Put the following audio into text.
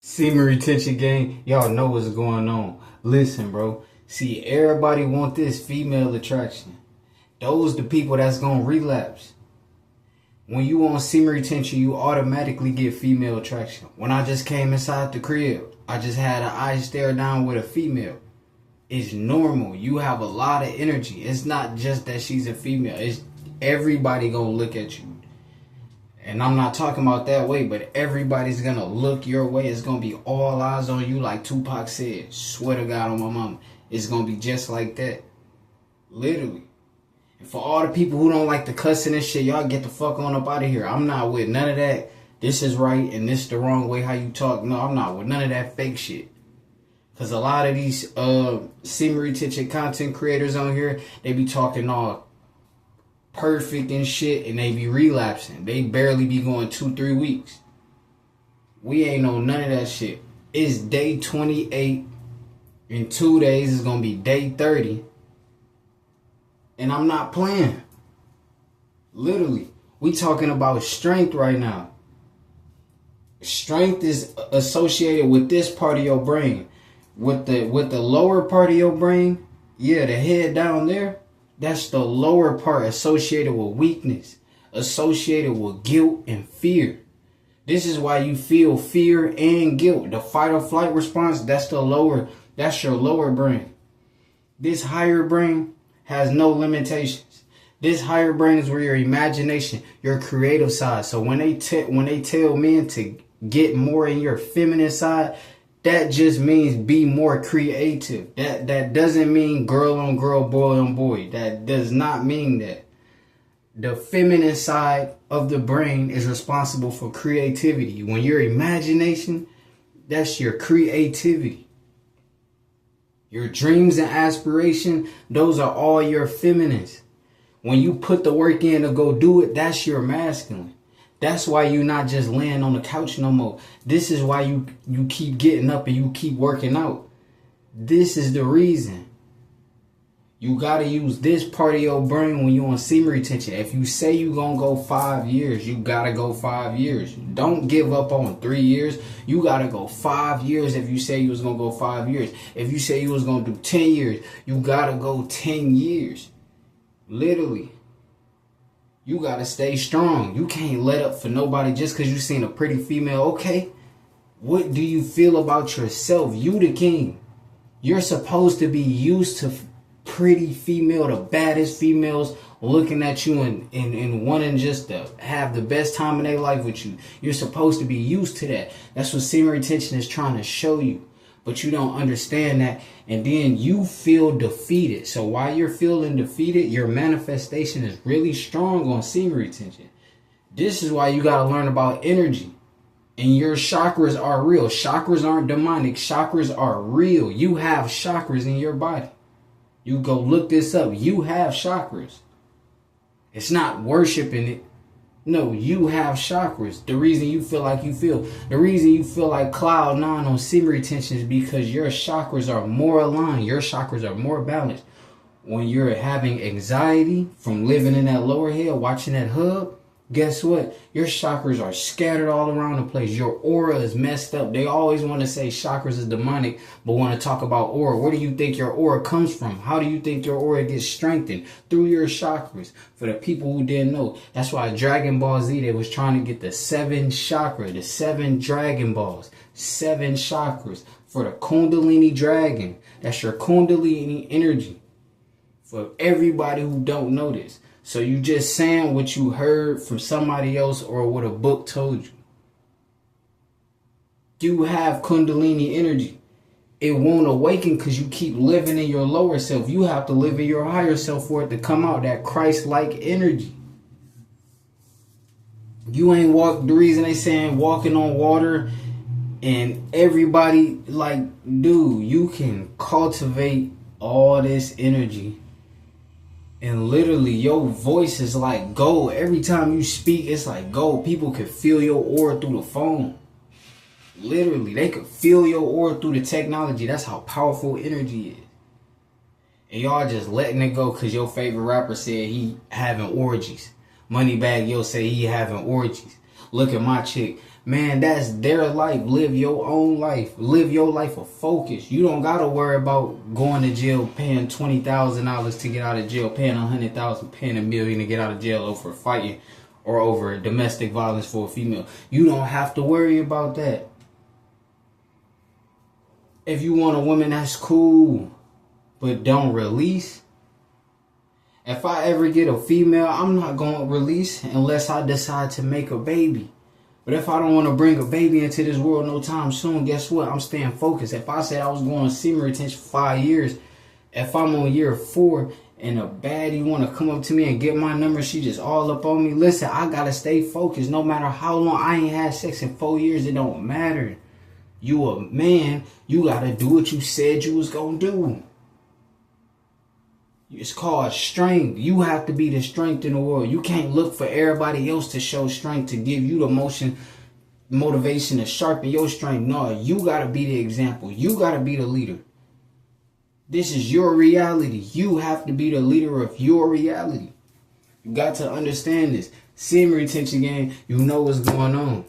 Semen retention gang, y'all know what's going on. Listen, bro. See, everybody want this female attraction. Those the people that's gonna relapse. When you on semen retention, you automatically get female attraction. When I just came inside the crib, I just had an eye stare down with a female. It's normal. You have a lot of energy. It's not just that she's a female. It's everybody gonna look at you. And I'm not talking about that way, but everybody's gonna look your way. It's gonna be all eyes on you, like Tupac said. Swear to God on my mama. It's gonna be just like that. Literally. And for all the people who don't like the cussing and shit, y'all get the fuck on up out of here. I'm not with none of that. This is right and this is the wrong way how you talk. No, I'm not with none of that fake shit. Cause a lot of these semen retention content creators on here, they be talking all perfect and shit, and they be relapsing. They barely be going 2-3 weeks. We ain't know none of that shit. It's day 28. In 2 days, it's gonna be day 30. And I'm not playing. Literally. We talking about strength right now. Strength is associated with this part of your brain. With the lower part of your brain, yeah, the head down there, that's the lower part associated with weakness, associated with guilt and fear. This is why you feel fear and guilt. The fight or flight response, that's your lower brain. This higher brain has no limitations. This higher brain is where your imagination, your creative side. So when they tell men to get more in your feminine side, that just means be more creative. That doesn't mean girl on girl, boy on boy. That does not mean that. The feminine side of the brain is responsible for creativity. When your imagination, that's your creativity. Your dreams and aspiration, those are all your feminines. When you put the work in to go do it, that's your masculine. That's why you're not just laying on the couch no more. This is why you keep getting up and you keep working out. This is the reason. You got to use this part of your brain when you're on semen retention. If you say you're going to go 5 years, you got to go 5 years. Don't give up on 3 years. You got to go 5 years if you say you was going to go 5 years. If you say you was going to do 10 years, you got to go 10 years. Literally. You got to stay strong. You can't let up for nobody just because you seen a pretty female. Okay, what do you feel about yourself? You the king. You're supposed to be used to pretty female, the baddest females looking at you and wanting just to have the best time in their life with you. You're supposed to be used to that. That's what semen retention is trying to show you. But you don't understand that, and then you feel defeated. So while you're feeling defeated, your manifestation is really strong on semen retention. This is why you got to learn about energy. And your chakras are real. Chakras aren't demonic. Chakras are real. You have chakras in your body. You go look this up. You have chakras. It's not worshiping it. No, you have chakras. The reason you feel like you feel, the reason you feel like cloud nine on semen retention is because your chakras are more aligned. Your chakras are more balanced. When you're having anxiety from living in that lower head, watching that hub, guess what? Your chakras are scattered all around the place. Your aura is messed up. They always want to say chakras is demonic, but want to talk about aura. Where do you think your aura comes from? How do you think your aura gets strengthened? Through your chakras. For the people who didn't know, that's why Dragon Ball Z, they was trying to get the 7 chakra, the 7 Dragon Balls, 7 chakras for the Kundalini Dragon. That's your Kundalini energy. For everybody who don't know this. So you just saying what you heard from somebody else or what a book told you. You have Kundalini energy. It won't awaken because you keep living in your lower self. You have to live in your higher self for it to come out, that Christ-like energy. You ain't walk, the reason they saying walking on water, and everybody like, dude, you can cultivate all this energy. And literally, your voice is like gold. Every time you speak, it's like gold. People can feel your aura through the phone. Literally, they could feel your aura through the technology. That's how powerful energy is. And y'all just letting it go because your favorite rapper said he having orgies. Moneybagg Yo say he having orgies. look at my chick. Man, that's their life. Live your own life. Live your life of focus. You don't gotta worry about going to jail, paying $20,000 to get out of jail, paying $100,000, paying $1 million to get out of jail over fighting or over domestic violence for a female. You don't have to worry about that. If you want a woman, that's cool, but don't release. If I ever get a female, I'm not going to release unless I decide to make a baby. But if I don't want to bring a baby into this world no time soon, guess what? I'm staying focused. If I said I was going to semen retention for 5 years, if I'm on year 4 and a baddie want to come up to me and get my number, she just all up on me, listen, I got to stay focused no matter how long. I ain't had sex in 4 years. It don't matter. You a man. You got to do what you said you was going to do. It's called strength. You have to be the strength in the world. You can't look for everybody else to show strength, to give you the motivation to sharpen your strength. No, you got to be the example. You got to be the leader. This is your reality. You have to be the leader of your reality. You got to understand this. Semen retention game, you know what's going on.